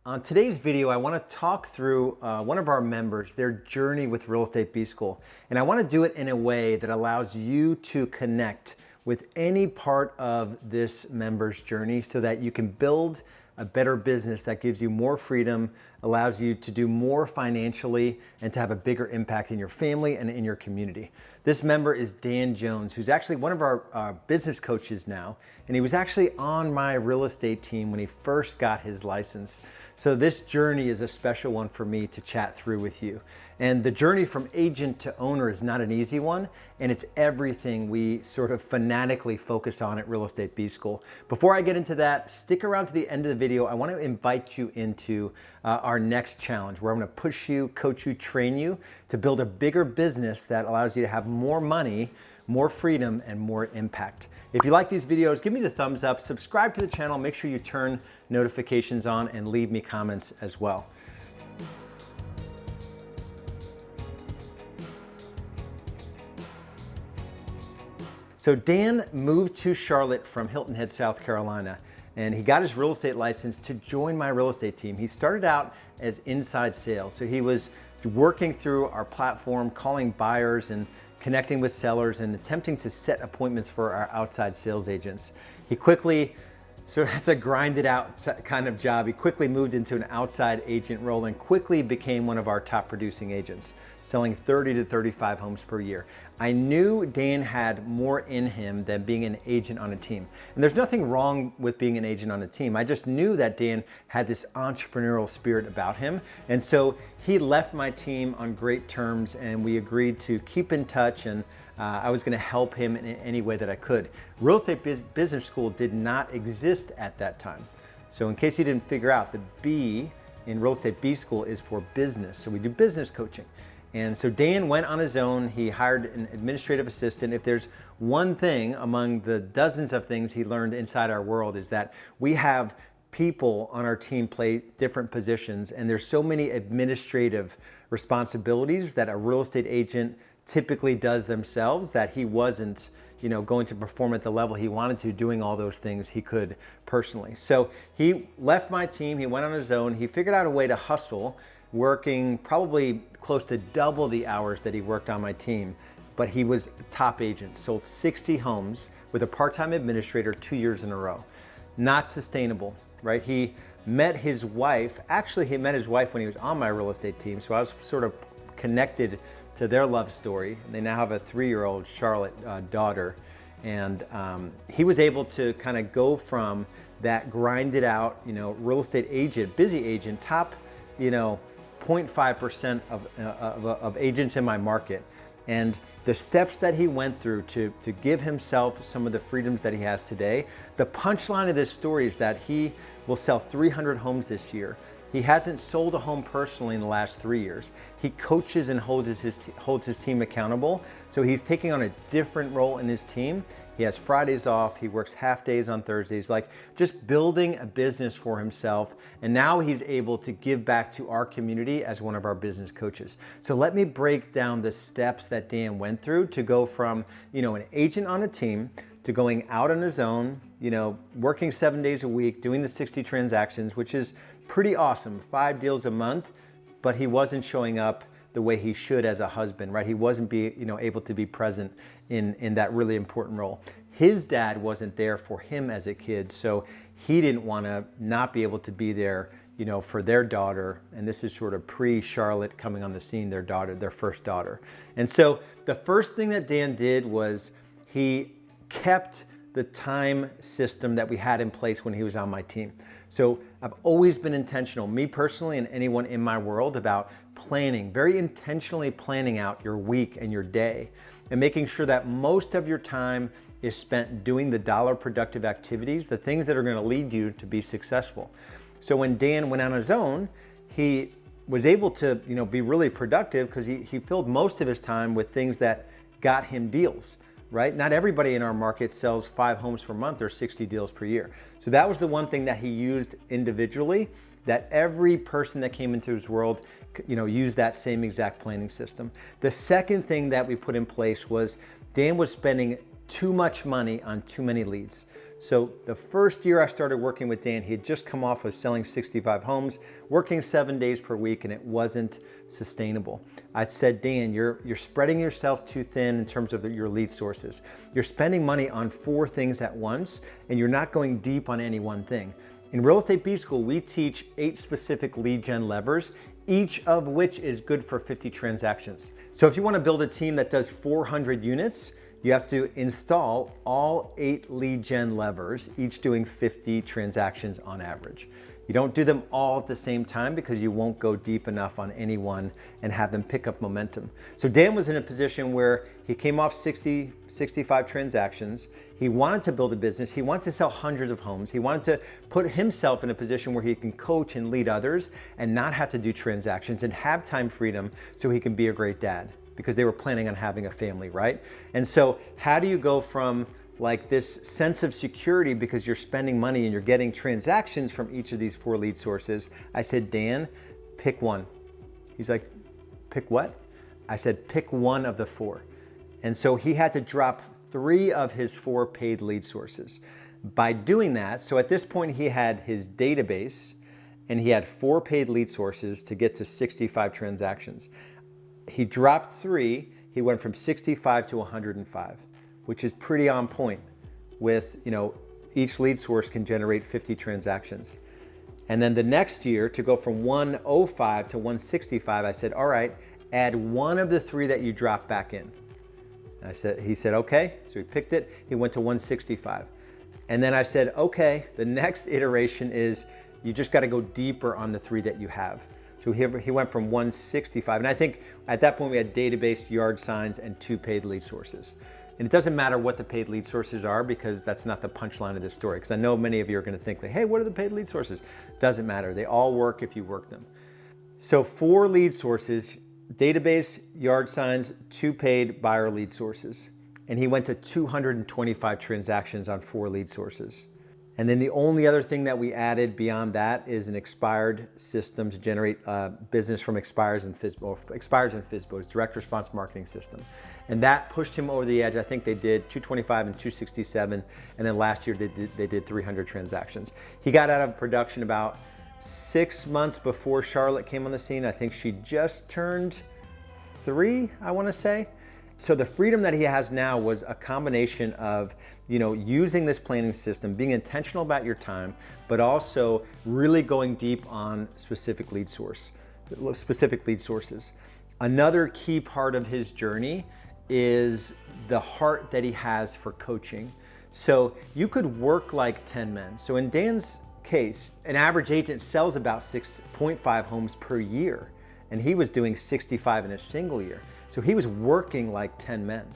On today's video, I want to talk through one of our members, their journey with Real Estate B-School. And I want to do it in a way that allows you to connect with any part of this member's journey so that you can build a better business that gives you more freedom, allows you to do more financially, and to have a bigger impact in your family and in your community. This member is Dan Jones, who's actually one of our business coaches now, and he was actually on my real estate team when he first got his license. So this journey is a special one for me to chat through with you. And the journey from agent to owner is not an easy one, and it's everything we sort of fanatically focus on at Real Estate B-School. Before I get into that, stick around to the end of the video. I want to invite you into our next challenge where I'm going to push you, coach you, train you to build a bigger business that allows you to have more money, more freedom, and more impact. If you like these videos, give me the thumbs up, subscribe to the channel, make sure you turn notifications on, and leave me comments as well. So Dan moved to Charlotte from Hilton Head, South Carolina, and he got his real estate license to join my real estate team. He started out as inside sales. So he was working through our platform, calling buyers and connecting with sellers and attempting to set appointments for our outside sales agents. He quickly, so that's a grinded out kind of job. He quickly moved into an outside agent role and quickly became one of our top producing agents, selling 30 to 35 homes per year. I knew Dan had more in him than being an agent on a team. And there's nothing wrong with being an agent on a team. I just knew that Dan had this entrepreneurial spirit about him. And so he left my team on great terms, and we agreed to keep in touch, and I was gonna help him in any way that I could. Real Estate Business School did not exist at that time. So in case you didn't figure out, the B in Real Estate B School is for business. So we do business coaching. And so Dan went on his own. He hired an administrative assistant. If there's one thing among the dozens of things he learned inside our world is that we have people on our team play different positions, and there's so many administrative responsibilities that a real estate agent typically does themselves that he wasn't, going to perform at the level he wanted to, doing all those things he could personally. So he left my team, he went on his own, he figured out a way to hustle, working probably close to double the hours that he worked on my team, but he was a top agent, sold 60 homes with a part-time administrator 2 years in a row. Not sustainable, right? He met his wife, actually he met his wife when he was on my real estate team, so I was sort of connected to their love story. They now have a 3-year-old Charlotte daughter, and he was able to kind of go from that grinded out, real estate agent, busy agent, top, 0.5% of agents in my market. And the steps that he went through to give himself some of the freedoms that he has today. The punchline of this story is that he will sell 300 homes this year. He hasn't sold a home personally in the last 3 years. He coaches and holds his team accountable. So he's taking on a different role in his team. He has Fridays off. He works half days on Thursdays, like just building a business for himself. And now he's able to give back to our community as one of our business coaches. So let me break down the steps that Dan went through to go from, an agent on a team to going out on his own, working 7 days a week, doing the 60 transactions, which is pretty awesome, 5 deals a month, but he wasn't showing up the way he should as a husband, right? He wasn't able to be present in that really important role. His dad wasn't there for him as a kid, so he didn't want to not be able to be there, for their daughter. And this is sort of pre-Charlotte coming on the scene, their first daughter. And so the first thing that Dan did was he kept the time system that we had in place when he was on my team. So I've always been intentional, me personally and anyone in my world, about planning, very intentionally planning out your week and your day and making sure that most of your time is spent doing the dollar productive activities, the things that are going to lead you to be successful. So when Dan went on his own, he was able to, be really productive because he filled most of his time with things that got him deals. Right? Not everybody in our market sells 5 homes per month or 60 deals per year. So that was the one thing that he used individually, that every person that came into his world, used that same exact planning system. The second thing that we put in place was Dan was spending too much money on too many leads. So the first year I started working with Dan, he had just come off of selling 65 homes, working 7 days per week, and it wasn't sustainable. I said, Dan, you're spreading yourself too thin in terms of your lead sources. You're spending money on 4 things at once, and you're not going deep on any one thing. In Real Estate B School, we teach 8 specific lead gen levers, each of which is good for 50 transactions. So if you want to build a team that does 400 units, you have to install all 8 lead gen levers, each doing 50 transactions on average. You don't do them all at the same time because you won't go deep enough on any one and have them pick up momentum. So Dan was in a position where he came off 65 transactions. He wanted to build a business. He wanted to sell hundreds of homes. He wanted to put himself in a position where he can coach and lead others and not have to do transactions and have time freedom so he can be a great dad, because they were planning on having a family, right? And so how do you go from like this sense of security because you're spending money and you're getting transactions from each of these 4 lead sources? I said, Dan, pick one. He's like, pick what? I said, pick one of the 4. And so he had to drop 3 of his 4 paid lead sources. By doing that, so at this point he had his database and he had 4 paid lead sources to get to 65 transactions. He dropped 3, he went from 65 to 105, which is pretty on point with, each lead source can generate 50 transactions. And then the next year, to go from 105 to 165, I said, all right, add 1 of the 3 that you dropped back in. He said, okay, so he picked it, he went to 165. And then I said, okay, the next iteration is you just gotta go deeper on the 3 that you have. So he went from 165, and I think at that point we had database, yard signs, and 2 paid lead sources. And it doesn't matter what the paid lead sources are because that's not the punchline of this story. Because I know many of you are gonna think, hey, what are the paid lead sources? Doesn't matter, they all work if you work them. So 4 lead sources, database, yard signs, 2 paid buyer lead sources. And he went to 225 transactions on 4 lead sources. And then the only other thing that we added beyond that is an expired system to generate business from expires and FSBOs, direct response marketing system. And that pushed him over the edge. I think they did 225 and 267. And then last year they did 300 transactions. He got out of production about 6 months before Charlotte came on the scene. I think she just turned 3, I wanna say. So the freedom that he has now was a combination of, using this planning system, being intentional about your time, but also really going deep on specific lead sources. Another key part of his journey is the heart that he has for coaching. So you could work like 10 men. So in Dan's case, an average agent sells about 6.5 homes per year, and he was doing 65 in a single year. So he was working like 10 men.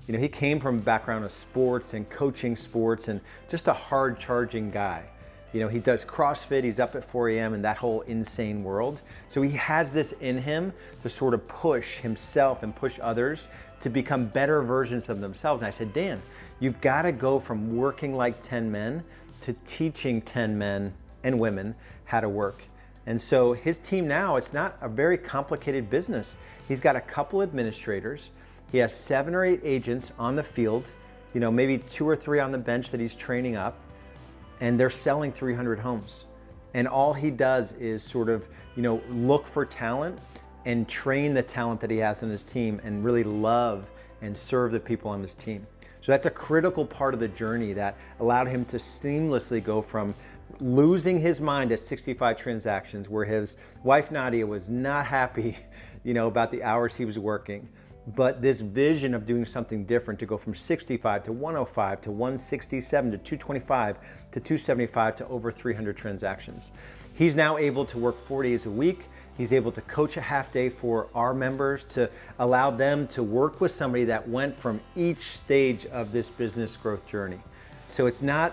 He came from a background of sports and coaching sports and just a hard charging guy. He does CrossFit, he's up at 4 a.m. in that whole insane world. So he has this in him to sort of push himself and push others to become better versions of themselves. And I said, Dan, you've got to go from working like 10 men to teaching 10 men and women how to work. And so his team now, it's not a very complicated business. He's got a couple administrators. He has 7 or 8 agents on the field, maybe 2 or 3 on the bench that he's training up, and they're selling 300 homes. And all he does is sort of, look for talent and train the talent that he has on his team and really love and serve the people on his team. So that's a critical part of the journey that allowed him to seamlessly go from losing his mind at 65 transactions where his wife Nadia was not happy, about the hours he was working. But this vision of doing something different to go from 65 to 105 to 167 to 225 to 275 to over 300 transactions. He's now able to work 4 days a week. He's able to coach a half day for our members to allow them to work with somebody that went from each stage of this business growth journey. So it's not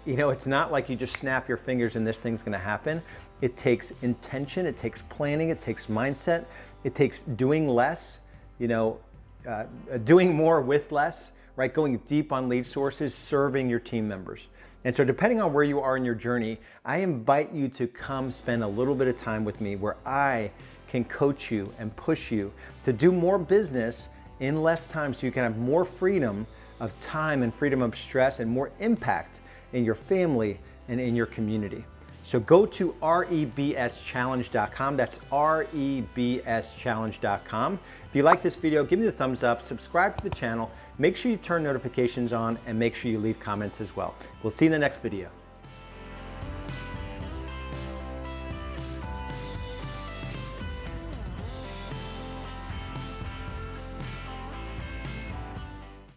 like you just snap your fingers and this thing's gonna happen. It takes intention, it takes planning, it takes mindset, it takes doing less, doing more with less, right? Going deep on lead sources, serving your team members. And so depending on where you are in your journey, I invite you to come spend a little bit of time with me where I can coach you and push you to do more business in less time so you can have more freedom of time and freedom of stress and more impact in your family, and in your community. So go to rebschallenge.com. That's rebschallenge.com. If you like this video, give me the thumbs up, subscribe to the channel, make sure you turn notifications on, and make sure you leave comments as well. We'll see you in the next video.